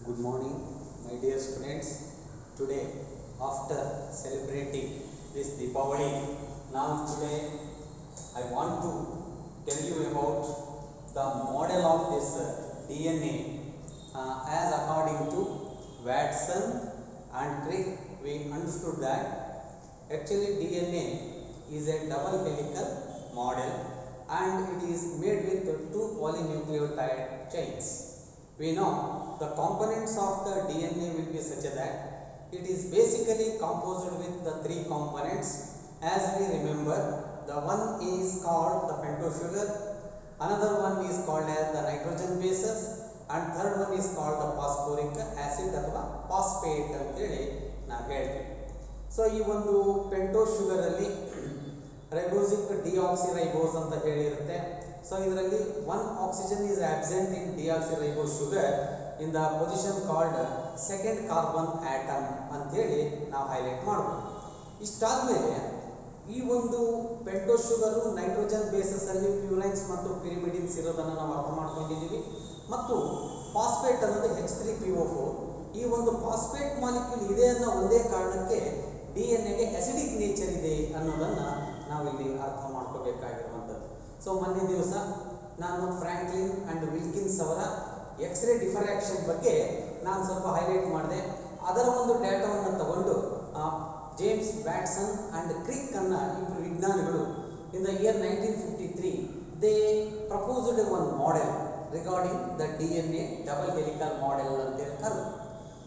Good morning, my dear students. Today, after celebrating this Deepavali, today I want to tell you about the model of this DNA as according to Watson and Crick. We understood that actually DNA is a double helical model and it is made with two polynucleotide chains. We know the components of the DNA will be such that it is basically composed with the three components. As we remember, the one is called the pentose sugar, another one is called as the nitrogen bases, and third one is called the phosphoric acid ಅಥವಾ phosphate ಅಂತೇಳಿ ನಾವು ಹೇಳ್ತೀವಿ. So ಈ ಒಂದು pentose sugar ಅಲ್ಲಿ ರೈಬೋಸಿಕ್ deoxyribose ಅಂತ ಹೇಳಿರುತ್ತೆ. So ಇದರಲ್ಲಿ one oxygen is absent in deoxyribose sugar in the position called second carbon atom ಅಂತ ಹೇಳಿ ನಾವು ಹೈಲೈಟ್ ಮಾಡಬಹುದು. ಇಷ್ಟಾದ್ಮೇಲೆ ಈ ಒಂದು ಪೆಂಟೋಸ್ ಶುಗರ್ ನೈಟ್ರೋಜನ್ ಬೇಸಸ್ ಅಲ್ಲಿ ಪ್ಯೂರೈನ್ಸ್ ಮತ್ತು ಪಿರಿಮಿಡಿನ್ಸ್ ಇರೋದನ್ನು ನಾವು ಅರ್ಥ ಮಾಡ್ಕೊಂಡಿದ್ದೀವಿ. ಮತ್ತು ಫಾಸ್ಫೇಟ್ ಅನ್ನೋದು H3PO4. ಈ ಒಂದು ಫಾಸ್ಫೇಟ್ ಮಾಲಿಕ್ಯೂಲ್ ಇದೆ ಅನ್ನೋ ಒಂದೇ ಕಾರಣಕ್ಕೆ DNA ಅಸಿಡಿಕ್ ನೇಚರ್ ಇದೆ ಅನ್ನೋದನ್ನು ನಾವಿಲ್ಲಿ ಅರ್ಥ ಮಾಡ್ಕೋಬೇಕಾಗಿರುವಂಥದ್ದು. ಸೊ ಮೊನ್ನೆ ದಿವಸ ನಾನು ಫ್ರಾಂಕ್ಲಿನ್ ಅಂಡ್ ವಿಲ್ಕಿನ್ಸ್ ಅವರ ಎಕ್ಸ್ರೇ ಡಿಫರಾಕ್ಷನ್ ಬಗ್ಗೆ ನಾನು ಸ್ವಲ್ಪ ಹೈಲೈಟ್ ಮಾಡಿದೆ. ಅದರ ಒಂದು ಡೇಟಾವನ್ನು ತಗೊಂಡು ಜೇಮ್ಸ್ ವ್ಯಾಟ್ಸನ್ ಅಂಡ್ ಕ್ರಿಕ್ ಅನ್ನ ಇಬ್ಬರು ವಿಜ್ಞಾನಿಗಳು in the year 1953 they proposed one model regarding the DNA double helical model ಅಂತ ಕರೆದು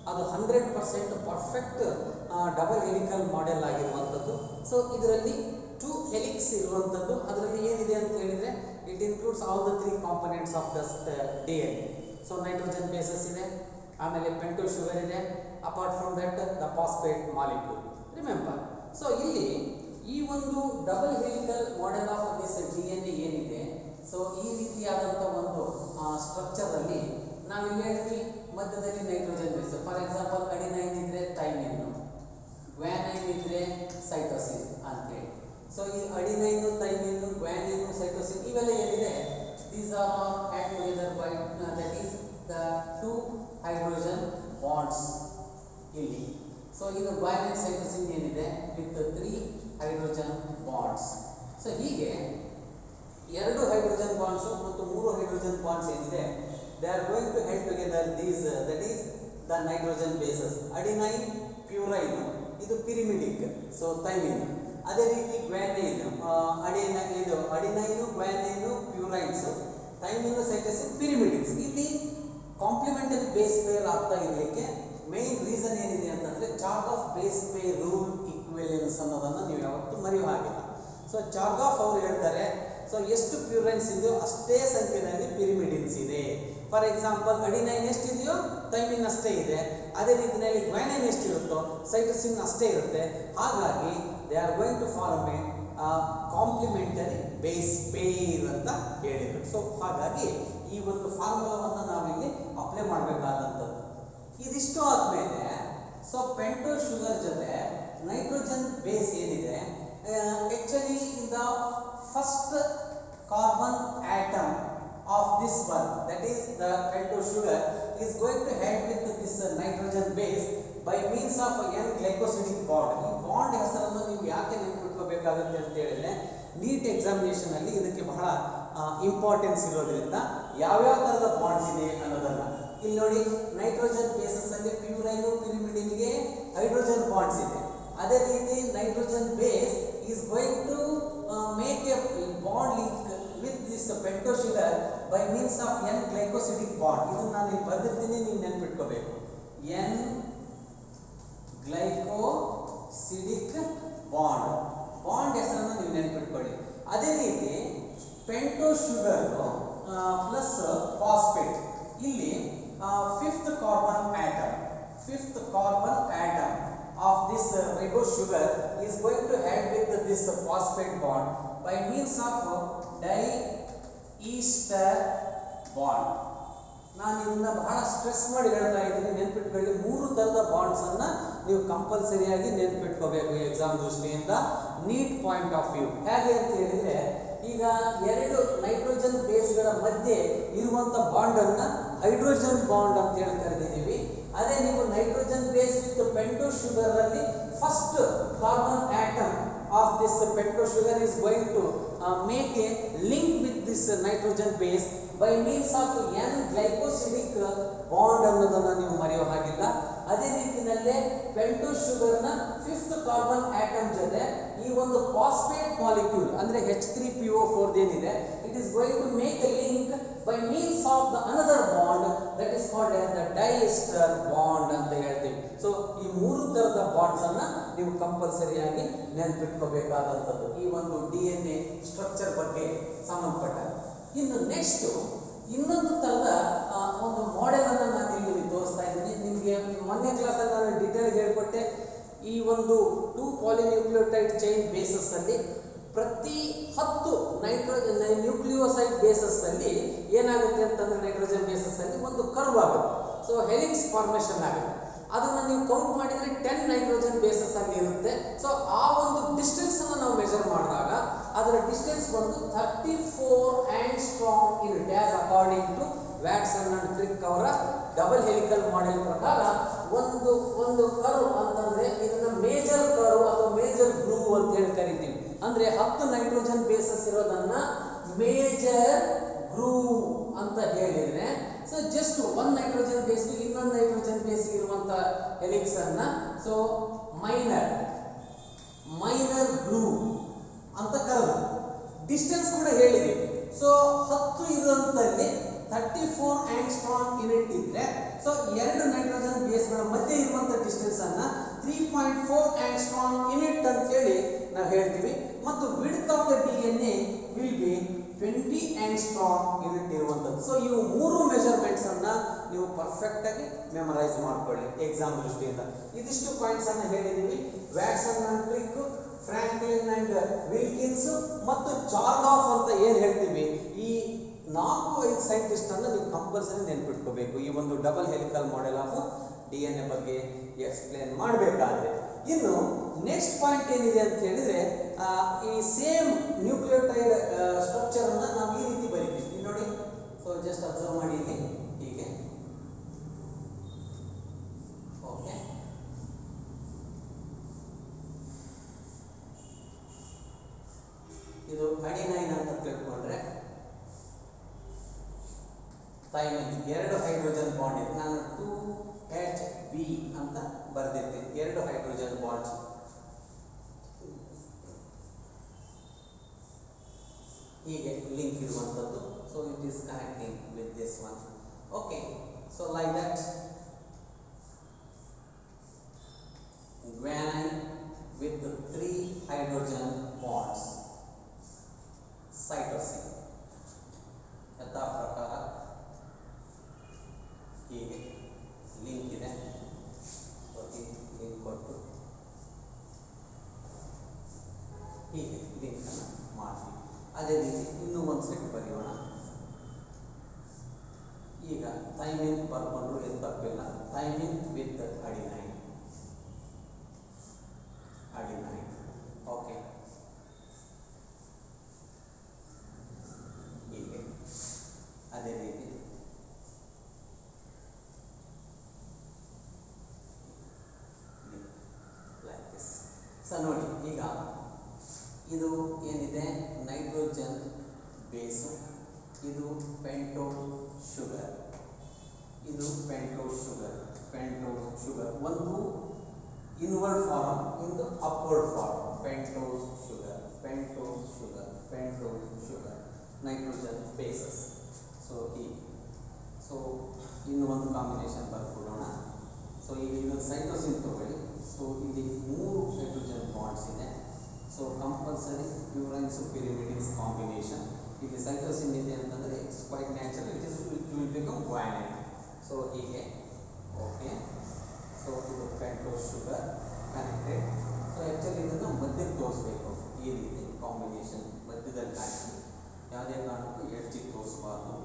ಅದು 100% ಪರ್ಫೆಕ್ಟ್ ಡಬಲ್ ಹೆಲಿಕಲ್ ಮಾಡೆಲ್ ಆಗಿರುವಂಥದ್ದು. ಸೊ ಇದರಲ್ಲಿ 2 ಹೆಲಿಕ್ಸ್ ಇರುವಂಥದ್ದು. ಅದರಲ್ಲಿ ಏನಿದೆ ಅಂತ ಹೇಳಿದರೆ it includes all the 3 components of the DNA. So nitrogen basis ಇದೆ, ಆಮೇಲೆ ಪೆಂಟೋಸ್ ಶುಗರ್ ಇದೆ, apart from that the phosphate molecule. Remember, so ಇಲ್ಲಿ ಈ ಒಂದು double helical model of this DNA ಏನಿದೆ, ಸೊ ಈ ರೀತಿಯಾದಂಥ ಒಂದು ಸ್ಟ್ರಕ್ಚರ್ ಅಲ್ಲಿ ನಾವಿಲ್ಲಿ ಹೇಳ್ತೀವಿ ಮಧ್ಯದಲ್ಲಿ nitrogen base. For example adenine ಇದ್ರೆ ಥೈಮಿನ್, ಗ್ವಾನೈನ್ ಇದ್ರೆ ಸೈಟೋಸಿನ್ ಅಂತೇಳಿ. ಸೊ ಈ ಅಡಿನೈನ್, ಥೈಮಿನ್, ಗ್ವಾನೈನ್, ಸೈಟೋಸಿನ್ ಇವೆಲ್ಲ ಏನಿದೆ, these are all add together by that is the 2 hydrogen bonds ಇಲ್ಲಿ. ಸೊ ಇದು ಗ್ವಾನೈನ್ ಸೈಟೋಸಿನ್ ಏನಿದೆ ವಿತ್ 3 ಹೈಡ್ರೋಜನ್ ಬಾಂಡ್ಸ್. ಸೊ ಹೀಗೆ 2 ಹೈಡ್ರೋಜನ್ ಬಾಂಡ್ಸ್ ಮತ್ತು 3 ಹೈಡ್ರೋಜನ್ ಬಾಂಡ್ಸ್ ಏನಿದೆ, they are going to head together these that is the nitrogen bases. Adenine, purine ಇದು pyrimidic, so thymine. ಅದೇ ರೀತಿ guanine, adenine, guanine, purines, thymine, cytosine, pyrimidics. ಇಲ್ಲಿ complementary base peer ಆಗ್ತಾ ಇರಲಿಕ್ಕೆ main reason ಏನಿದೆ ಅಂತಂದ್ರೆ ಚಾರ್ಗಾಫ್ base peer rule ಈಕ್ವಿಲೆನ್ಸ್ ಅನ್ನೋದನ್ನು ನೀವು ಯಾವತ್ತೂ ಮರೆಯುವ ಹಾಗಿಲ್ಲ. ಸೊ ಚಾರ್ಗಾಫ್ ಅವರು ಹೇಳ್ತಾರೆ, ಸೊ ಎಷ್ಟು ಪ್ಯೂರೈನ್ಸ್ ಇದೆಯೋ ಅಷ್ಟೇ ಸಂಖ್ಯೆಯಲ್ಲಿ ಪಿರಿಮಿಡಿನ್ಸ್ ಇದೆ. ಫಾರ್ ಎಕ್ಸಾಂಪಲ್ ಅಡಿನೈನ್ ಎಷ್ಟಿದೆಯೋ ಥೈಮಿನ್ ಅಷ್ಟೇ ಇದೆ. ಅದೇ ರೀತಿಯಲ್ಲಿ ಗ್ವಾನೈನ್ ಎಷ್ಟಿರುತ್ತೋ ಸೈಟೋಸಿನ್ ಅಷ್ಟೇ ಇರುತ್ತೆ. ಹಾಗಾಗಿ they are going to form a complementary base pair ಅಂತ ಹೇಳಿದರು. ಸೊ ಹಾಗಾಗಿ ಈ ಒಂದು ಫಾರ್ಮುಲಾವನ್ನು ನಾವಿಲ್ಲಿ ಅಪ್ಲೈ ಮಾಡಬೇಕಾದಂಥದ್ದು. ಇದಿಷ್ಟು ಆದಮೇಲೆ ಸೊ ಪೆಂಟೋಸ್ ಶುಗರ್ ಜೊತೆ ನೈಟ್ರೋಜನ್ ಬೇಸ್ ಏನಿದೆ, actually in the first carbon atom of this one, that is the pentose sugar, is going to head with this nitrogen base by means of n glycosidic bond. ಈ bond ಹೆಸರನ್ನು ನೀವು ಯಾಕೆ ನೆನಪಿಟ್ಕೋಬೇಕಾಗುತ್ತೆ ಅಂತ ಹೇಳಿದ್ರೆ NEET examination ಅಲ್ಲಿ ಇದಕ್ಕೆ ಬಹಳ importance ಇರೋದ್ರಿಂದ ಯಾವ್ಯಾವ ಥರದ ಬಾಂಡ್ಸ್ ಇದೆ ಅನ್ನೋದನ್ನ ಇಲ್ಲಿ ನೋಡಿ. ನೈಟ್ರೋಜನ್ ಬೇಸಸ್ ಅಲ್ಲಿ ಪ್ಯೂರೈನು, ಪಿರಿಮಿಡಿನ್ಗೆ ಹೈಡ್ರೋಜನ್ ಬಾಂಡ್ಸ್ ಇದೆ. ಅದೇ ರೀತಿ nitrogen base is going to make a bond link with this pentose sugar by means of n glycosidic bond. ಇದನ್ನು ನಾನು ಇಲ್ಲಿ ಬರೆದಿರ್ತೀನಿ, ನೀವು ನೆನಪಿಟ್ಕೋಬೇಕು. n glycosidic bond ಹೆಸರನ್ನು ನೀವು ನೆನಪಿಟ್ಕೊಳ್ಳಿ. ಅದೇ ರೀತಿ ಪೆಂಟೋಸ್ ಶುಗರ್ ಪ್ಲಸ್ ಫಾಸ್ಫೇಟ್, ಇಲ್ಲಿ fifth carbon atom of this ribose sugar is going to head with this phosphate bond by means of diester bond. ನಾನು ಇದನ್ನ ಬಹಳ ಸ್ಟ್ರೆಸ್ ಮಾಡಿ ಹೇಳ್ತಾ ಇದ್ದೀನಿ, ನೆನ್ಪಿಟ್ಕೊಳ್ಳಿ. 3 ಥರದ ಬಾಂಡ್ಸ್ ಅನ್ನ ನೀವು ಕಂಪಲ್ಸರಿಯಾಗಿ ನೆನ್ಪಿಟ್ಕೋಬೇಕು ಎಕ್ಸಾಮ್ ದೃಷ್ಟಿಯಿಂದ, ನೀಟ್ ಪಾಯಿಂಟ್ ಆಫ್ ವ್ಯೂ. ಹೇಗೆ ಅಂತ ಹೇಳಿದ್ರೆ ಈಗ ಎರಡು ನೈಟ್ರೋಜನ್ ಬೇಸ್ಗಳ ಮಧ್ಯೆ ಇರುವಂತ ಬಾಂಡ್ ಅನ್ನ ಹೈಡ್ರೋಜನ್ ಬಾಂಡ್ ಅಂತ ಹೇಳಿ ಕರೆದಿದ್ದೀವಿ. ಅದೇ ನೀವು nitrogen base with pentose sugar ಅಲ್ಲಿ first carbon atom of this pentose sugar is going to make a link with this nitrogen base by means of n glycosidic bond ಅನ್ನೋದನ್ನ ನೀವು ಮರೆಯೋ ಹಾಗಿಲ್ಲ. ಅದೇ ರೀತಿಯಲ್ಲೇ ಪೆಂಟೋಸ್ ಶುಗರ್ ನ ಫಿಫ್ತ್ ಕಾರ್ಬನ್ ಆಟಮ್ ಜೊತೆ ಈ ಒಂದು ಫಾಸ್ಫೇಟ್ ಮಾಲಿಕ್ಯೂಲ್ ಅಂದ್ರೆ H3PO4 ಏನಿದೆ, it is going to make a link by means of the another bond that is called as the diester bond ಅಂತ ಹೇಳ್ತೀವಿ. ಸೊ ಈ ಮೂರು ತರದ ಬಾಂಡ್ಸ್ ಅನ್ನ ನೀವು ಕಂಪಲ್ಸರಿ ಆಗಿ ನೆನಪಿಟ್ಕೋಬೇಕಾದಂಥದ್ದು ಈ ಒಂದು DNA ಸ್ಟ್ರಕ್ಚರ್ ಬಗ್ಗೆ ಸಂಬಂಧಪಟ್ಟ. ಇನ್ನು ನೆಕ್ಸ್ಟ್ ಇನ್ನೊಂದು ತರದ ಒಂದು ಮಾಡೆಲ್ ಅನ್ನ ನಾನು ಇಲ್ಲಿ ತೋರಿಸ್ತಾ ಇದ್ದೀನಿ ನಿಮಗೆ. ಮೊನ್ನೆ ಕ್ಲಾಸ್ ಅಲ್ಲಿ ನಾನು ಡೀಟೇಲ್ ಹೇಳ್ಕೊಟ್ಟೆ. ಈ ಒಂದು 2 ಪಾಲಿನ್ಯೂಕ್ಲಿಯೋಟೈಡ್ ಚೈನ್ ಬೇಸಸ್ ಅಲ್ಲಿ ಪ್ರತಿ 10 ನೈಟ್ರೋಜನ್ ನ್ಯೂಕ್ಲಿಯೋಸೈಡ್ ಬೇಸಸ್ ಅಲ್ಲಿ ಏನಾಗುತ್ತೆ ಅಂತಂದ್ರೆ ನೈಟ್ರೋಜನ್ ಬೇಸಸ್ ಅಲ್ಲಿ ಒಂದು ಕರ್ವ್ ಆಗುತ್ತೆ. ಸೊ ಹೆಲಿಕ್ಸ್ ಫಾರ್ಮೇಷನ್ ಆಗುತ್ತೆ. ಅದನ್ನ ನೀವು ಕೌಂಟ್ ಮಾಡಿದ್ರೆ 10 ನೈಟ್ರೋಜನ್ ಬೇಸಸ್ ಅಲ್ಲಿ ಇರುತ್ತೆ. ಸೊ ಆ ಒಂದು ಡಿಸ್ಟೆನ್ಸ್ ಅನ್ನು ನಾವು ಮೆಜರ್ ಮಾಡಿದಾಗ ಅದರ ಡಿಸ್ಟೆನ್ಸ್ ಬಂದು 34 angstrom unit as according to Watson and Crick ಅವರ ಡಬಲ್ ಹೆಲಿಕಲ್ ಮಾಡೆಲ್ ಪ್ರಕಾರ ಒಂದು ಕರ್ವ್ ಅಂತಂದ್ರೆ ಇದನ್ನ ಮೇಜರ್ ಕರ್ವ್ ಅಥವಾ ಮೇಜರ್ ಗ್ರೂವ್ ಅಂತ ಹೇಳಿ ಕರಿತೀವಿ. ಅಂದ್ರೆ 10 ನೈಟ್ರೋಜನ್ ಬೇಸಸ್ ಇರೋದನ್ನ ಮೇಜರ್ ಗ್ರೂವ್ ಅಂತ ಹೇಳಿದ್ರೆ, ಸೊ ಜಸ್ಟ್ ಒಂದು ನೈಟ್ರೋಜನ್ ಬೇಸ್ ಇನ್ನೊಂದು ನೈಟ್ರೋಜನ್ ಬೇಸ್ ಇರುವಂತ ಹೆಲಿಕ್ಸ್ ಅನ್ನ ಸೊ ಮೈನರ್ ಗ್ರೂವ್ ಅಂತ ಕರೆದು ಡಿಸ್ಟೆನ್ಸ್ ಕೂಡ ಹೇಳಿದೀವಿ. ಸೊ 10 ಇರುವಂತಲ್ಲಿ 34 ಆಂಗ್ಸ್ಟ್ರಾಮ್ ಯೂನಿಟ್ ಇದ್ರೆ ಸೊ ಎರಡು ನೈಟ್ರೋಜನ್ ಬೇಸ್ಗಳ ಮಧ್ಯೆ ಇರುವಂತ ಡಿಸ್ಟೆನ್ಸ್ ಅನ್ನ 3.4 ಆಂಗ್ಸ್ಟ್ರಾಮ್ ಯೂನಿಟ್ ಅಂತ ಹೇಳಿ ನಾವು ಹೇಳ್ತೀವಿ. ಮತ್ತು width of the DNA will be 20 angstrom unit ಇರುವಂತದ್ದು. ಸೊ ಇವು ಮೂರು ಮೆಜರ್ಮೆಂಟ್ಸ್ ಅನ್ನ ನೀವು ಪರ್ಫೆಕ್ಟ್ ಆಗಿ ಮೆಮರೈಸ್ ಮಾಡ್ಕೊಳ್ಳಿ ಎಕ್ಸಾಮ್ ದೃಷ್ಟಿಯಿಂದ. ಇದಿಷ್ಟು ಪಾಯಿಂಟ್ಸ್ ಅನ್ನ ಹೇಳಿದೀವಿ. Watson and Crick, Franklin and Wilkins ಮತ್ತು ಚಾರ್ಗಾಫ್ ಅಂತ ಏನ್ ಹೇಳ್ತೀವಿ, ಈ 4-5 ಸೈಂಟಿಸ್ಟ್ ಅನ್ನ ನೀವು ಕಂಪಲ್ಸರಿ ನೆನ್ಪಿಟ್ಕೋಬೇಕು ಈ ಒಂದು double helical model of DNA ಬಗ್ಗೆ ಎಕ್ಸ್ಪ್ಲೇನ್ ಮಾಡಬೇಕಾದ್ರೆ. ಇನ್ನು ನೆಕ್ಸ್ಟ್ ಪಾಯಿಂಟ್ ಏನಿದೆ ಅಂತ ಹೇಳಿದ್ರೆ ಈ ಸೇಮ್ ನ್ಯೂಕ್ಲಿಯೋಟೈಡ್ ಸ್ಟ್ರಕ್ಚರ್ ಅನ್ನ ನಾವು ಈ ರೀತಿ ಬರೀತೀವಿ ನೋಡಿ. ಸೊ ಜಸ್ಟ್ ಅಬ್ಸರ್ವ್ ಮಾಡಿ ಇಲ್ಲಿ ಹೀಗೆ. ಓಕೆ, ಇದು ಅಡಿನೈನ್ ಅಂತ ತಿಳ್ಕೊಂಡ್ರೆ ಥೈಮಿನ್ 2 ಹೈಡ್ರೋಜನ್ ಬಾಂಡ್ ಇದೆ. ನಾನು 2HB ಅಂತ ಬರೆದಿರ್ತೀನಿ. 2 ಹೈಡ್ರೋಜನ್ ಬಾಂಡ್ಸ್ ಹೀಗೆ ಲಿಂಕ್ ಇರುವಂತದ್ದು. So it is connecting with this one. Okay, so like that guanine with 3 hydrogen bonds, cytosine ಯಥಾ ಪ್ರಕಾರ ಹೀಗೆ ಲಿಂಕ್ ಇದೆ. ಲಿಂಕ್ ಕೊಟ್ಟು ಹೀಗೆ ಲಿಂಕ್ ಅನ್ನು ಮಾಡ್ತೀವಿ. ಅದೇ ರೀತಿ ಇನ್ನೂ ಒಂದು ಸೆಟ್ ಬರೆಯೋಣ. ಈಗ ಥೈಮಿನ್ ಬರ್ಕೊಂಡ್ರು ಏನು ತಪ್ಪಿಲ್ಲ. Thymine with adenine. ಓಕೆ, ಹೀಗೆ ಅದೇ ರೀತಿ ಸೊ ನೋಡಿ, ಈಗ ಇದು ಏನಿದೆ ನೈಟ್ರೋಜನ್ ಬೇಸು, ಇದು ಪೆಂಟೋಸ್ ಶುಗರ್, ಇದು ಪೆಂಟೋಸ್ ಶುಗರ್ ಒಂದು ಇನ್ವರ್ಡ್ ಫಾರ್ಮ್, ಇದು upward form. Pentose sugar nitrogen bases. So ಹೀಗೆ. ಸೊ ಇನ್ನು ಒಂದು ಕಾಂಬಿನೇಷನ್ ಬರ್ಕೊಡೋಣ. ಸೊ ಈಗ ಇದನ್ನು ಸೈಟೋಸಿನ್ ತಗೊಳ್ಳಿ. ಸೊ ಇಲ್ಲಿ 3 ಹೈಡ್ರೋಜನ್ ಬಾಂಡ್ಸ್ ಇದೆ. So compulsory purines pyrimidines combination. ಇಲ್ಲಿ ಸೈಟೋಸಿನ್ ಇದೆ ಅಂತಂದರೆ it's quite natural, it will become guanine. So ಹೀಗೆ. ಓಕೆ, ಸೊ ಇದು pentose sugar connected. So actually ಇದನ್ನು ಮಧ್ಯಕ್ಕೆ ತೋರಿಸ್ಬೇಕು. ಈ ರೀತಿ ಕಾಂಬಿನೇಷನ್ ಮಧ್ಯದಲ್ಲಿ ಹಾಕಿ ಯಾವುದೇ ಕಾರಣಕ್ಕೂ ಎಡ್ಜಿಗೆ ತೋರಿಸಬಾರ್ದು.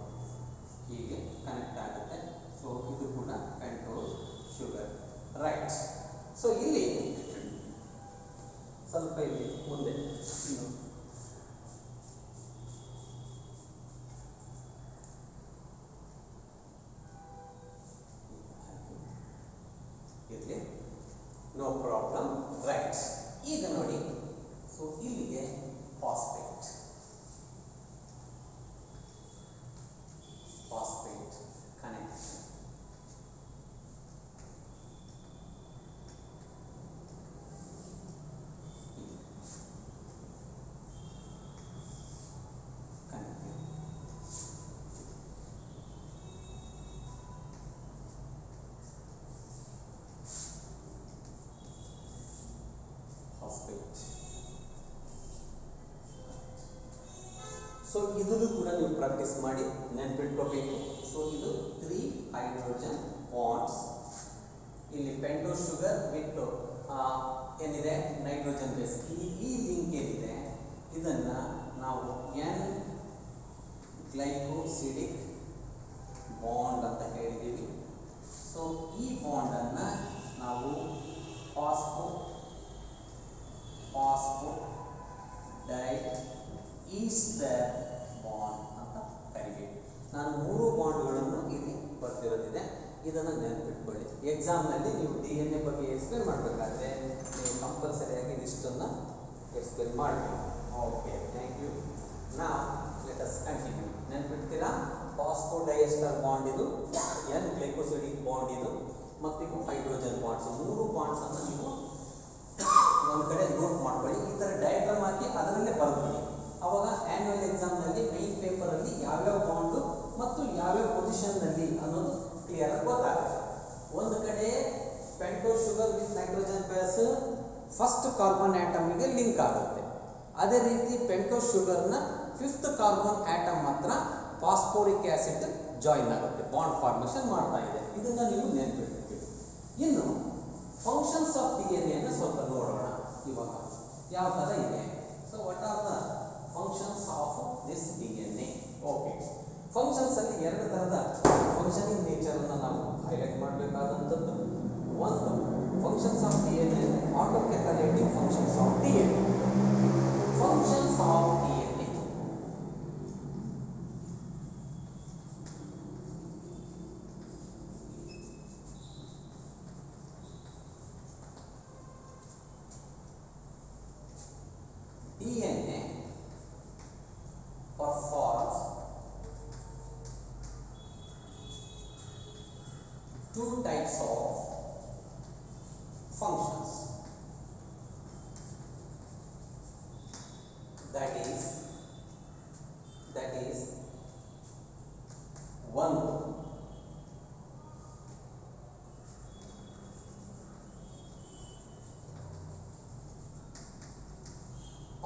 ಹೀಗೆ ಕನೆಕ್ಟ್ ಆಗುತ್ತೆ. ಸೊ ಇದು ಕೂಡ ಪೆಂಟೋಸ್ ಶುಗರ್. ರೈಟ್. ಸೊ ಇಲ್ಲಿ ಸ್ವಲ್ಪ ಇಲ್ಲಿ ಮುಂದೆ ಸೊ ಇದನ್ನು ಕೂಡ ನೀವು ಪ್ರಾಕ್ಟೀಸ್ ಮಾಡಿ ನೆನಪಿಟ್ಕೋಬೇಕು. ಸೊ ಇದು 3 ಹೈಡ್ರೋಜನ್ ಬಾಂಡ್ಸ್. ಇಲ್ಲಿ ಪೆಂಟೋಸ್ ಶುಗರ್ ವಿತ್ ಏನಿದೆ ನೈಟ್ರೋಜನ್ ಬೇಸ್, ಈ ಲಿಂಕ್ ಏನಿದೆ ಇದನ್ನು ನಾವು ಎನ್ ಗ್ಲೈಕೋಸಿಡಿಕ್ ಬಾಂಡ್ ಅಂತ ಹೇಳಿದ್ದೀವಿ. ಸೊ ಈ ಬಾಂಡನ್ನು ನಾವು ಫಾಸ್ಫೋ ಡೈ ಈಸ್ಟರ್ ಬಾಂಡ್ ಅಂತ ಕರಿಬೇಕು. ನಾನು 3 ಬಾಂಡ್ಗಳನ್ನು ಇಲ್ಲಿ ಬರ್ತಿರೋದಿದೆ, ಇದನ್ನು ನೆನಪಿಟ್ಕೊಳ್ಳಿ. ಎಕ್ಸಾಮ್ನಲ್ಲಿ ನೀವು DNA ಬಗ್ಗೆ ಎಕ್ಸ್ಪ್ಲೇನ್ ಮಾಡಬೇಕಾದ್ರೆ ನೀವು ಕಂಪಲ್ಸರಿಯಾಗಿ ಇಷ್ಟನ್ನು ಎಕ್ಸ್ಪ್ಲೇನ್ ಮಾಡಬೇಕು. Okay, thank you. ನಾವು ಲೆಟ್ ಅಸ್ ಕಂಟಿನ್ಯೂ. ನೆನಪಿಡ್ತೀರಾ? ಫಾಸ್ಫೋಡೈಎಸ್ಟರ್ ಬಾಂಡ್ ಇದು, ಎನ್ ಗ್ಲೈಕೋಸಿಡಿಕ್ ಬಾಂಡ್ ಇದು, ಮತ್ತು ಇದು ಹೈಡ್ರೋಜನ್ ಬಾಂಡ್ಸ್. 3 ಬಾಂಡ್ಸನ್ನು ನೀವು ಒಂದು ಕಡೆ ನೋಟ್ ಮಾಡ್ಕೊಳ್ಳಿ. ಈ ಥರ ಡಯಾಗ್ರಾಮ್ ಹಾಕಿ ಅದರಲ್ಲೇ ಬರ್ಕೊಳ್ಳಿ. ಅವಾಗ ಆ್ಯನ್ಯುವಲ್ ಎಕ್ಸಾಮ್ನಲ್ಲಿ ಮೈನ್ ಪೇಪರಲ್ಲಿ ಯಾವ್ಯಾವ ಬಾಂಡು ಮತ್ತು ಯಾವ್ಯಾವ ಪೊಸಿಷನ್ನಲ್ಲಿ ಅನ್ನೋದು ಕ್ಲಿಯರ್ ಗೊತ್ತಾಗುತ್ತೆ. ಒಂದು ಕಡೆ pentose sugar with nitrogen base first carbon ಆಟಮ್ಗೆ ಲಿಂಕ್ ಆಗುತ್ತೆ. ಅದೇ ರೀತಿ ಪೆಂಟೋಸ್ ಶುಗರ್ನ 5th ಕಾರ್ಬನ್ ಆಟಮ್ ಮಾತ್ರ ಫಾಸ್ಫೋರಿಕ್ ಆಸಿಡ್ ಜಾಯಿನ್ ಆಗುತ್ತೆ, ಬಾಂಡ್ ಫಾರ್ಮೇಷನ್ ಮಾಡ್ತಾ ಇದೆ. ಇದನ್ನು ನೀವು ನೆನಪಿಟ್ಬೇಕು. ಇನ್ನು ಫಂಕ್ಷನ್ಸ್ ಆಫ್ DNA ಅನ್ನು ಸ್ವಲ್ಪ ನೋಡೋಣ. ಇವಾಗ ಯಾವ ಥರ ಇದೆ. So what are the functions of this DNA? Okay, functions ಅಲ್ಲಿ 2 ಥರದ ಫಂಕ್ಷನಿಂಗ್ ನೇಚರ್ ಅನ್ನು ನಾವು ಹೈಲೈಟ್ ಮಾಡಬೇಕಾದಂಥದ್ದು. ಒಂದು functions of DNA, autocatalytic functions of DNA. Functions of DNA performs 2 types of functions. That is one,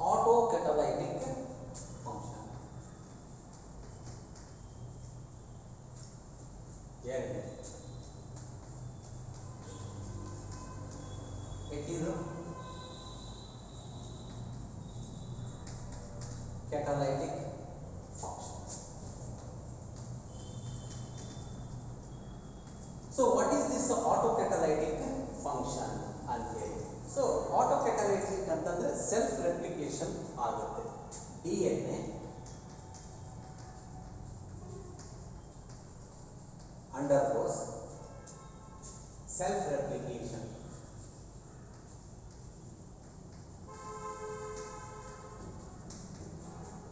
autocatalytic function. Catalytic functions. So what is this autocatalytic function ಅಂತ ಹೇಳಿ? So autocatalytic ಅಂತಂದ್ರೆ self replication ಆಗುತ್ತೆ. DNA undergoes self replication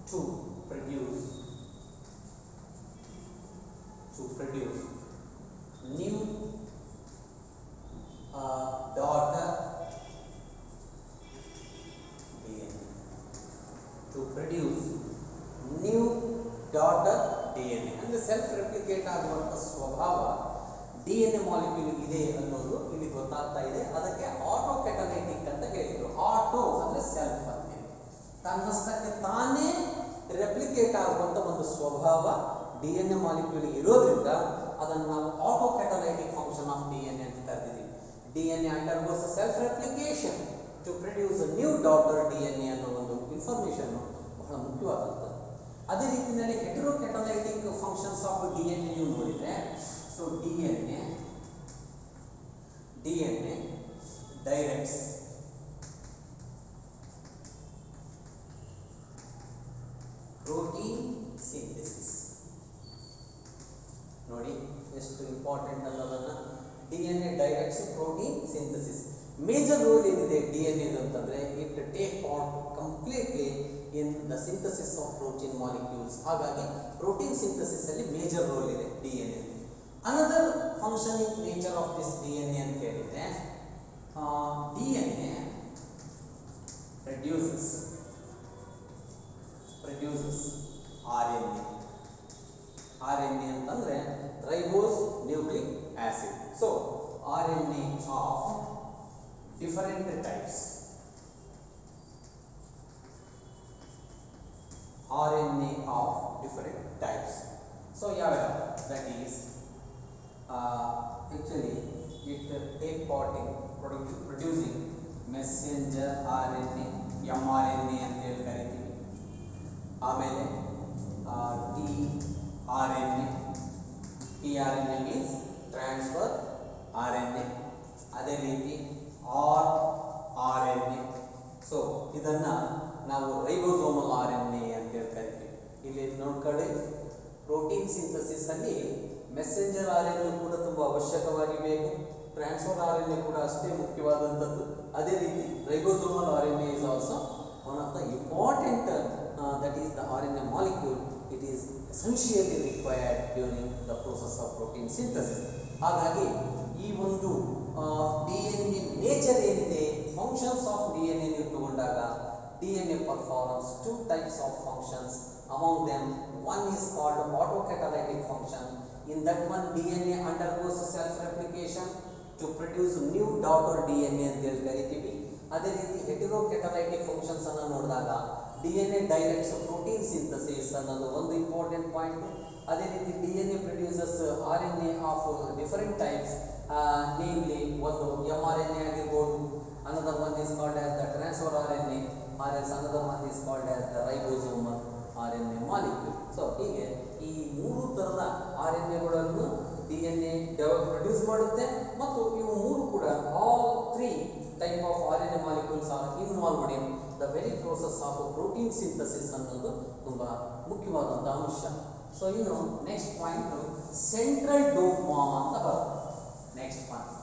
to produce new daughter DNA. To produce new daughter DNA ಅಂದ್ರೆ self replicate ಆಗುವಂತ ಸ್ವಭಾವ DNA molecule ಇದೆ ಅನ್ನೋದು ಇಲ್ಲಿ ಗೊತ್ತಾಗ್ತಾ ಇದೆ. ಅದಕ್ಕೆ ಆಟೋಕ್ಯಾಟಲೈಟಿಕ್ ಅಂತ ಹೇಳಿದ್ರು. ಆಟೋ ಅಂದ್ರೆ ಸೆಲ್ಫ್ ಅಂತ, ತನ್ನಷ್ಟಕ್ಕೆ ತಾನೇ ರೆಪ್ಲಿಕೇಟ್ ಆಗುವಂತ ಒಂದು ಸ್ವಭಾವ DNA ಮಾಲಿಕ್ಯೂಲ್ ಇರೋದ್ರಿಂದ ಅದನ್ನು ನಾವು ಆಟೋಕ್ಯಾಟಲೈಟಿಕ್ ಫಂಕ್ಷನ್ ಆಫ್ DNA ಅಂತ ಕರೆದಿದ್ದೀವಿ. DNA undergoes self replication to produce a new daughter DNA ಅನ್ನೋ ಒಂದು ಇನ್ಫಾರ್ಮೇಶನ್ ಬಹಳ ಮುಖ್ಯವಾದಂಥದ್ದು. ಅದೇ ರೀತಿಯಲ್ಲಿ ಹೆಟರೋಕ್ಯಾಟಲೈಟಿಕ್ ಫಂಕ್ಷನ್ಸ್ ಆಫ್ DNA ನೀವು ನೋಡಿದ್ರೆ, so DNA directs protein synthesis. ನೋಡಿ ಎಷ್ಟು ಇಂಪಾರ್ಟೆಂಟ್ ಅನ್ನೋದನ್ನ. DNA directs protein synthesis. Major role ಏನಿದೆ DNA ಅಂತಂದ್ರೆ it take part completely in the synthesis of protein molecules. ಹಾಗಾಗಿ ಪ್ರೋಟೀನ್ ಸಿಂಥೆಸಿಸ್ ಅಲ್ಲಿ ಮೇಜರ್ ರೋಲ್ ಇದೆ DNA. Another functioning nature of this DNA ಅಂತ ಹೇಳಿದ್ರೆ, DNA produces RNA. RNA ಅಂತಂದ್ರೆ ribose nucleic acid. So RNA of different types. RNA different types. So that is actually it take part in producing messenger RNA mRNA ಅಂತ ಹೇಳಿ ಕರಿತೀವಿ. ಆಮೇಲೆ tRNA means transfer RNA. ಅದೇ ರೀತಿ rRNA. So ಇದನ್ನ ನಾವು ribosomal RNA ಅಂತ ಹೇಳಿ ಕರಿತೀವಿ. ಇಲ್ಲಿ ನೋಡ್ಕೊಳ್ಳಿ, ಪ್ರೋಟೀನ್ ಸಿಂಥಸಿಸ್ ಅಲ್ಲಿ ಮೆಸೆಂಜರ್ RNA ಕೂಡ ತುಂಬಾ ಅವಶ್ಯಕವಾಗಿ ಬೇಕು, ಟ್ರಾನ್ಸ್ಫರ್ RNA ಕೂಡ ಅಷ್ಟೇ ಮುಖ್ಯವಾದಂಥದ್ದು. ಅದೇ ರೀತಿ ribosomal RNA is also one of the important that is the RNA molecule. It is essentially required during the process of protein synthesis. ಹಾಗಾಗಿ ಈ ಒಂದು DNA ನೇಚರ್ ಏನಿದೆ, ಫಂಕ್ಷನ್ಸ್ ಆಫ್ DNA ನೀವು ತಗೊಂಡಾಗ DNA performs two types of functions. Among them, one is called autocatalytic function. In that one, DNA undergoes self-replication to produce new daughter DNA ಅಂತ ಹೇಳಿ ಕರಿತೀವಿ. ಅದೇ ರೀತಿ ಹೆಟೆರೋಕ್ಯಾಟಲೈಟಿಕ್ ಫಂಕ್ಷನ್ಸ್ ಅನ್ನು ನೋಡಿದಾಗ DNA ಡೈರೆಕ್ಟ್ಸ್ ಪ್ರೋಟೀನ್ ಸಿಂಥಸಿಸ್ ಅನ್ನೋದು ಒಂದು ಇಂಪಾರ್ಟೆಂಟ್ ಪಾಯಿಂಟ್. ಅದೇ ರೀತಿ DNA produces RNA of different types, namely ಒಂದು mRNA ಆಗಿರ್ಬೋದು, another one is called as the transfer RNA, or else another one is called as the ribosomal RNA molecule. So ಹೀಗೆ ಈ ಮೂರು ತರದ RNAಗಳನ್ನು DNA ಪ್ರೊಡ್ಯೂಸ್ ಮಾಡುತ್ತೆ, ಮತ್ತು ಇವು ಮೂರು ಕೂಡ all three type of RNA molecules are involved in the very process of protein synthesis ಅನ್ನೋದು ತುಂಬಾ ಮುಖ್ಯವಾದಂಥ ಅಂಶ. ಸೊ ಇನ್ನು ನೆಕ್ಸ್ಟ್ ಪಾಯಿಂಟ್ ಸೆಂಟ್ರಲ್ ಡೋಗ್ಮಾ ಅಂತ ಬರುತ್ತೆ. Next point,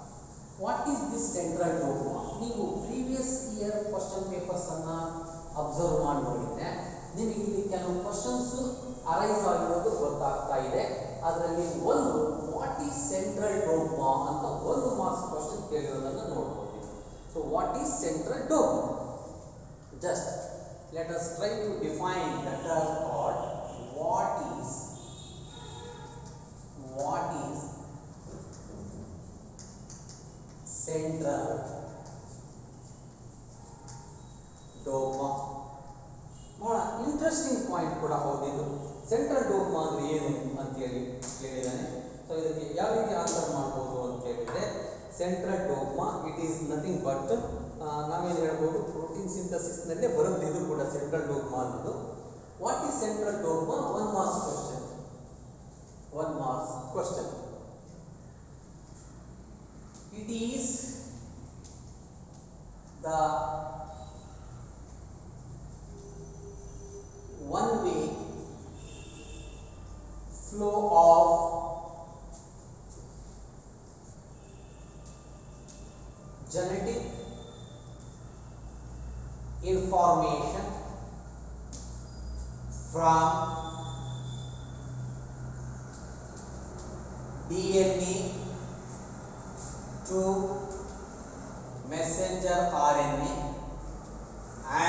what is this central dogma? ನೀವು ಪ್ರೀವಿಯಸ್ ಇಯರ್ ಕ್ವಶನ್ ಪೇಪರ್ಸ್ ಅನ್ನ observe ಮಾಡಿ ನೋಡಿದ್ರೆ ನಿಮಗೆ ಇಲ್ಲಿ ಕೆಲವು ಕ್ವಶನ್ಸ್ ಅರೈಸ್ ಆಗಿರೋದು ಗೊತ್ತಾಗ್ತಾ ಇದೆ. ಅದರಲ್ಲಿ ಒಂದು ವಾಟ್ ಈಸ್ ಸೆಂಟ್ರಲ್ ಡೋಗ್ಮಾ ಅಂತ ಒಂದು ಮಾರ್ಕ್ಸ್ ಕ್ವಶನ್ ಕೇಳಿರೋದನ್ನ ನೋಡ್ಬೋದು. So what is central dogma? Just let us try to define the term called what is central dogma. ಬಹಳ ಇಂಟ್ರೆಸ್ಟಿಂಗ್ ಪಾಯಿಂಟ್ ಕೂಡ ಹೌದಿದು. ಸೆಂಟ್ರಲ್ ಡೋಗ್ಮಾ ಅಂದ್ರೆ ಏನು ಅಂತ ಹೇಳಿ ಕೇಳಿದ್ದಾನೆ. ಸೊ ಇದಕ್ಕೆ ಯಾವ ರೀತಿ ಆನ್ಸರ್ ಮಾಡ್ಬೋದು ಅಂತ ಹೇಳಿದ್ರೆ, central dogma it is nothing but ನಾವೇನು ಹೇಳ್ಬೋದು, ಪ್ರೋಟೀನ್ ಸಿಂಥಸಿಸ್ನಲ್ಲೇ ಬರುತ್ತೆ ಇದು ಕೂಡ ಸೆಂಟ್ರಲ್ ಡೋಗ್ಮಾ ಅನ್ನೋದು. What is central dogma? One marks question. It is the one way flow of genetic information from DNA to messenger RNA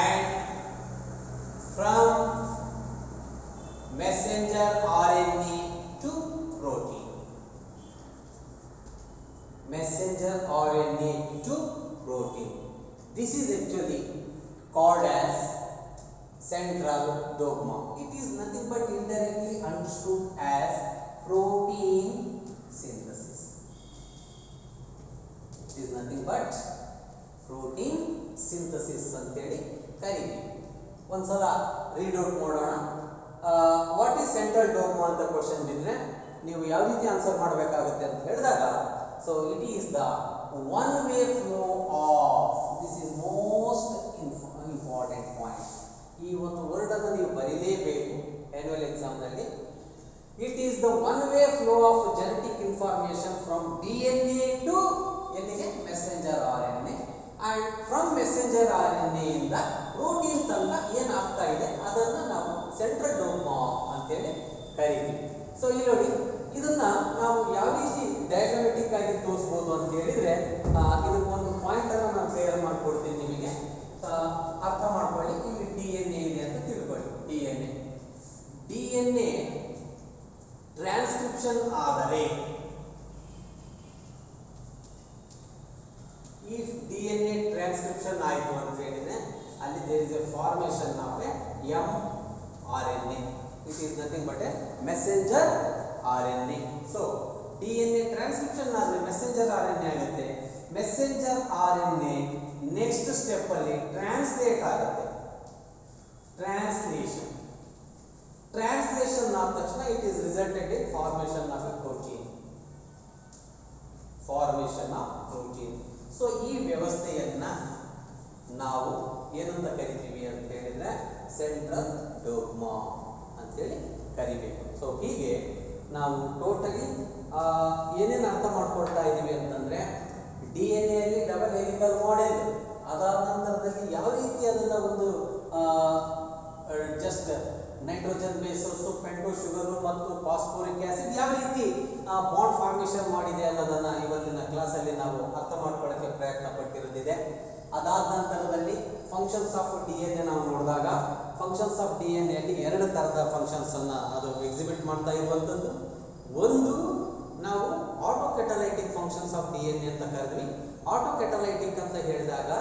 and from messenger RNA to protein. Messenger RNA to protein. This is actually called as central dogma. It is nothing but indirectly understood as protein synthesis. It is nothing but protein synthesis ಅಂತೇಳಿ ಕರೀತೀವಿ. ಒಂದ್ಸಲ read out ಮಾಡೋಣ. What is central dogma ಅಂತ question ಬಿದ್ರೆ ನೀವು ಯಾವ ರೀತಿ answer ಮಾಡಬೇಕಾಗುತ್ತೆ ಅಂತ ಹೇಳಿದಾಗ, so it is the one way flow of, this is most important point. ಈ ಒಂದು ವರ್ಡ್ ಅನ್ನು ನೀವು ಬರೀಲೇಬೇಕು ಆನ್ಯುವಲ್ ಎಕ್ಸಾಮ್ನಲ್ಲಿ. It is the one way flow of genetic information from DNA to ಎಲ್ಲಿಗೆ messenger RNA, and from messenger RNA ಇಂದ protein ತನಕ ಏನಾಗ್ತಾ ಇದೆ ಅದನ್ನ ನಾವು ಸೆಂಟ್ರಲ್ ಡೋಗ್ಮಾ ಅಂತೇಳಿ ಕರೀತೀವಿ. ಸೊ ಇಲ್ಲಿ ನೋಡಿ, ಇದನ್ನ ನಾವು ಯಾವ ರೀತಿ ಡಯಾಗ್ರಾಮೆಟಿಕ್ ಆಗಿ ತೋರಿಸಬಹುದು ಅಂತ ಹೇಳಿದ್ರೆ, ಇದಕ್ಕೆ ಒಂದು ಪಾಯಿಂಟ್ ಅನ್ನು ನಾನು ಕ್ಲಿಯರ್ ಮಾಡ್ಕೊಡ್ತೀನಿ ನಿಮಗೆ, ಅರ್ಥ ಮಾಡ್ಕೊಳ್ಳಿ. ಇಲ್ಲಿ DNA ಇದೆ ಅಂತ ತಿಳ್ಕೊಳ್ಳಿ. DNA ಟ್ರಾನ್ಸ್ಕ್ರಿಪ್ಷನ್ ಆದರೆ, if DNA ಟ್ರಾನ್ಸ್ಕ್ರಿಪ್ಷನ್ ಆಯಿತು ಅಂತ ಹೇಳಿದ್ರೆ ಅಲ್ಲಿ there is a formation of a mRNA. It is nothing but a messenger RNA. So DNA transcription ಆದ್ರೆ messenger RNA ಆಗುತ್ತೆ. Messenger RNA next step ಅಲ್ಲಿ translate ಆಗುತ್ತೆ. Translation ಆದ ತಕ್ಷಣ it is resulted in formation of a protein. So ಈ ವ್ಯವಸ್ಥೆಯನ್ನ ನಾವು ಏನಂತ ಕರಿತೀವಿ ಅಂತ ಹೇಳಿದ್ರೆ ಸೆಂಟ್ರಲ್ ಡೋಗ್ಮಾ ಅಂತ ಹೇಳಿ ಕರಿಬೇಕು. ಸೊ ಹೀಗೆ ನಾವು ಟೋಟಲಿ ಏನೇನು ಅರ್ಥ ಮಾಡ್ಕೊಳ್ತಾ ಇದೀವಿ ಅಂತಂದ್ರೆ DNA ಅಲ್ಲಿ ಡಬಲ್ ಹೆಲಿಕಲ್ ಮಾಡೆಲ್, ಅದಾದ ನಂತರದಲ್ಲಿ ಯಾವ ರೀತಿ ಅದನ್ನ ಒಂದು ಜಸ್ಟ್ ನೈಟ್ರೋಜನ್ ಬೇಸಸ್, ಪೆಂಟೋ ಶುಗರ್ ಮತ್ತು ಫಾಸ್ಫೋರಿಕ್ ಆಸಿಡ್ ಯಾವ ರೀತಿ ಬಾಂಡ್ ಫಾರ್ಮೇಷನ್ ಮಾಡಿದೆ ಅನ್ನೋದನ್ನ ಇವತ್ತಿನ ಕ್ಲಾಸಲ್ಲಿ ನಾವು ಅರ್ಥ ಮಾಡ್ಕೊಳ್ಳೋಕೆ ಪ್ರಯತ್ನ ಪಟ್ಟಿರೋದಿದೆ. ಅದಾದ ನಂತರದಲ್ಲಿ ಫಂಕ್ಷನ್ಸ್ ಆಫ್ DNA ನಾವು ನೋಡಿದಾಗ ಫಂಕ್ಷನ್ಸ್ ಆಫ್ DNA ಅಲ್ಲಿ ಎರಡು ತರದ ಫಂಕ್ಷನ್ಸ್ ಅನ್ನ ಅದು ಎಕ್ಸಿಬಿಟ್ ಮಾಡ್ತಾ ಇರುವಂತದ್ದು. ಒಂದು ನಾವು ಆಟೋಕೆಟಲೈಟಿಕ್ ಫಂಕ್ಷನ್ಸ್ ಆಫ್ DNA ಅಂತ ಕರೆದ್ವಿ. ಆಟೋಕೆಟಲೈಟಿಕ್ ಅಂತ ಹೇಳಿದಾಗ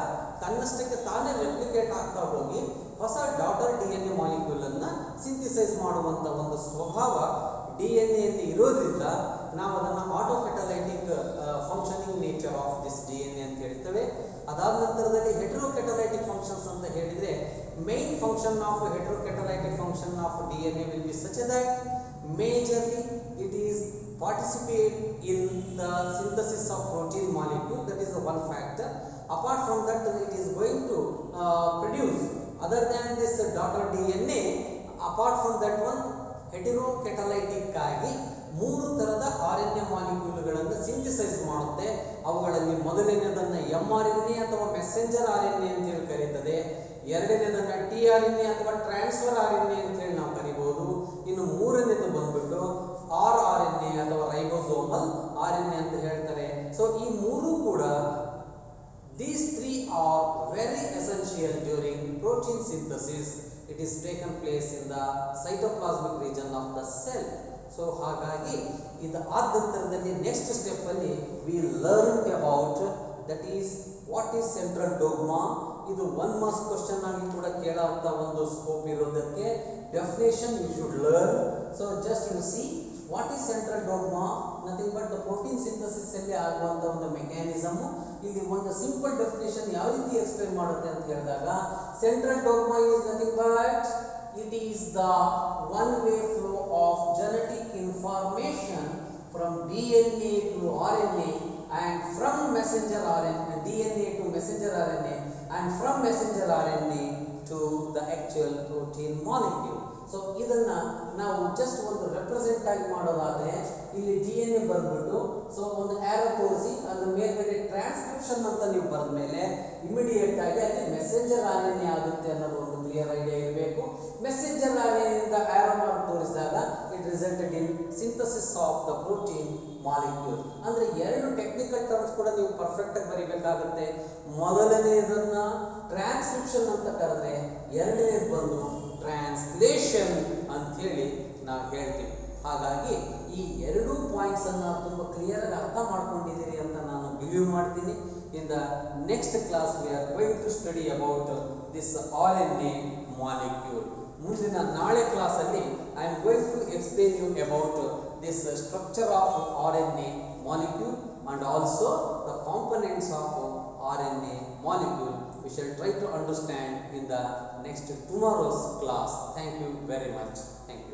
ತನ್ನಷ್ಟಕ್ಕೆ ತಾನೇ ರೆಪ್ಲಿಕೇಟ್ ಆಗ್ತಾ ಹೋಗಿ ಹೊಸ ಡಾಟರ್ DNA ಮಾಲಿಕ್ಯೂಲ್ ಅನ್ನ ಸಿಂಥಿಸೈಸ್ ಮಾಡುವಂತ ಒಂದು ಸ್ವಭಾವ DNA ಅಲ್ಲಿ ಇರೋದ್ರಿಂದ ನಾವು ಅದನ್ನ autocatalytic functioning nature of this DNA ಅಂತ ಹೇಳ್ತೇವೆ. ಅದಾದ ನಂತರದಲ್ಲಿ ಹೆಟರೋಕೆಟಲೈಟಿಕ್ ಫಂಕ್ಷನ್ಸ್ ಅಂತ ಹೇಳಿದ್ರೆ main function of heterocatalytic function of DNA will be such that majorly it is participate in the synthesis of protein molecule. That is the one factor. Apart from that, it is going to produce other than this daughter DNA. Apart from that one, ಹೆಟರೋಕೆಟಲೈಟಿಕ್ ಆಗಿ ಮೂರು ತರದ RNA ಮಾಲಿಕ್ಯೂಲ್ಗಳನ್ನು ಸಿಂಥಿಸೈಸ್ ಮಾಡುತ್ತೆ. ಅವುಗಳಲ್ಲಿ ಮೊದಲನೇದನ್ನ mRNA ಅಥವಾ messenger RNA ಅಂತ ಹೇಳಿ ಕರೀತದೆ. ಎರಡನೇದನ್ನ tRNA ಅಥವಾ transfer RNA ಅಂತ ಹೇಳಿ ನಾವು ಕರಿಬಹುದು. ಇನ್ನು ಮೂರನೇದು ಬಂದ್ಬಿಟ್ಟು rRNA ಅಥವಾ ರೈಬೋಸೋಮಲ್ RNA ಅಂತ ಹೇಳ್ತಾರೆ. ಸೊ ಈ ಮೂರು ಕೂಡ these three are very essential during protein synthesis. It is taken place in the cytoplasmic region of the cell. So ಹಾಗಾಗಿ ಇದು ಆದ ನಂತರದಲ್ಲಿ ನೆಕ್ಸ್ಟ್ ಸ್ಟೆಪ್ ಅಲ್ಲಿ we learned about that is what is central dogma. ಇದು 1 marks question ಆಗಿ ಕೂಡ ಕೇಳುವಂತ ಒಂದು scope ಇರೋದಕ್ಕೆ definition you should learn. So just you see what is central dogma, nothing but the protein synthesis ಅಲ್ಲಿ ಆಗುವಂತ ಒಂದು mechanism. ಇಲ್ಲಿ ಒಂದು ಸಿಂಪಲ್ ಡೆಫಿನೇಷನ್ ಯಾವ ರೀತಿ ಎಕ್ಸ್ಪ್ಲೇನ್ ಮಾಡುತ್ತೆ ಅಂತ ಹೇಳಿದಾಗ central ಡೋಗ್ಮಾ is nothing but it is the one way flow of genetic information from DNA to RNA and from messenger RNA, DNA to messenger RNA and from messenger RNA to the actual protein molecule. So ಇದನ್ನ ನಾವು just ಒಂದು represent ಆಗಿ ಮಾಡೋದಾದ್ರೆ ಇಲ್ಲಿ DNA ಬರ್ಬಿಟ್ಟು so ಒಂದು ಆರೋ ತೋರಿಸಿ ಅದ್ರ ಮೇಲ್ಗಡೆ ಟ್ರಾನ್ಸ್ಕ್ರಿಪ್ಷನ್ ಅಂತ ನೀವು ಬರೆದ ಮೇಲೆ ಇಮಿಡಿಯೇಟ್ ಆಗಿ ಅಲ್ಲಿ ಮೆಸೆಂಜರ್ RNA ಆಗುತ್ತೆ ಅನ್ನೋದು ಒಂದು ಕ್ಲಿಯರ್ ಐಡಿಯಾ ಇರಬೇಕು. ಮೆಸೆಂಜರ್ RNA ಇಂದ ಆರೋ ಮಾರ್ಕ್ ತೋರಿಸಿದಾಗ it resulted in synthesis of the protein molecule. ಅಂದ್ರೆ ಎರಡು ಟೆಕ್ನಿಕಲ್ ಟರ್ಮ್ಸ್ ಕೂಡ ನೀವು ಪರ್ಫೆಕ್ಟ್ ಆಗಿ ಬರೀಬೇಕಾಗುತ್ತೆ. ಮೊದಲನೇದನ್ನ ಟ್ರಾನ್ಸ್ಕ್ರಿಪ್ಷನ್ ಅಂತ ಕರೆದ್ರೆ ಎರಡನೇದು ಬಂದು ಟ್ರಾನ್ಸ್ಲೇಷನ್ ಅಂತ ಹೇಳಿ ನಾವು ಹೇಳ್ತೀವಿ. ಹಾಗಾಗಿ ಈ ಎರಡು ಪಾಯಿಂಟ್ಸ್ ಅನ್ನ ತುಂಬಾ ಕ್ಲಿಯರ್ ಆಗಿ ಅರ್ಥ ಮಾಡ್ಕೊಂಡಿದ್ದೀರಿ ಅಂತ ನಾನು ಬಿಲೀವ್ ಮಾಡ್ತೀನಿ. In the next class we are going to study about this RNA molecule. ಮುಂದಿನ ನಾಳೆ ಕ್ಲಾಸ್ ಅಲ್ಲಿ I am going to explain you about this structure of RNA molecule and also the components of RNA molecule. We shall try to understand in the next tomorrow's class. Thank you very much. Thank you.